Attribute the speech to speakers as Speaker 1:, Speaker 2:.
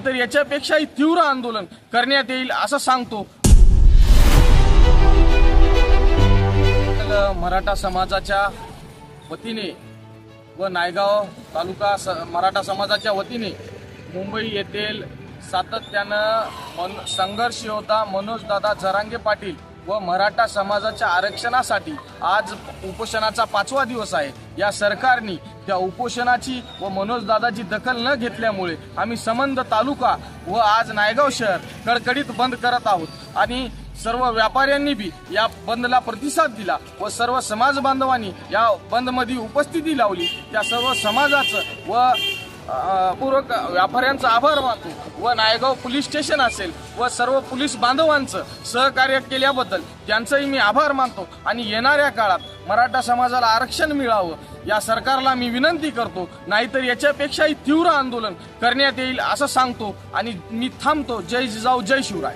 Speaker 1: नाहीतर याच्यापेक्षाही तीव्र आंदोलन करण्यात येईल असं सांगतो। मराठा समाजाच्या वतीने व नायगाव तालुका मराठा समाजाच्या वतीने मुंबई येथील सातत्यानं संघर्ष योद्धा मनोजदादा जरांगे पाटील व मराठा समाजाच्या आरक्षणासाठी आज उपोषणाचा 5वा दिवस आहे। या सरकारने त्या उपोषणाची व मनोजदादाची दखल न घेतल्यामुळे आम्ही संबंध तालुका व आज नायगाव शहर कडकडीत बंद करत आहोत आणि सर्व व्यापाऱ्यांनी बी या बंदला प्रतिसाद दिला व सर्व समाज बांधवांनी या बंदमध्ये उपस्थिती लावली। त्या सर्व समाजाचं व पूर्वक व्यापाऱ्यांचा आभार मानतो व नायगाव पोलीस स्टेशन असेल व सर्व पोलीस बांधवांचं सहकार्य केल्याबद्दल त्यांचंही मी आभार मानतो आणि येणाऱ्या काळात मराठा समाजाला आरक्षण मिळावं या सरकारला मी विनंती करतो, नाहीतर याच्यापेक्षाही तीव्र आंदोलन करण्यात येईल असं सांगतो आणि मी थांबतो। जय जिजाऊ जय शिवराय।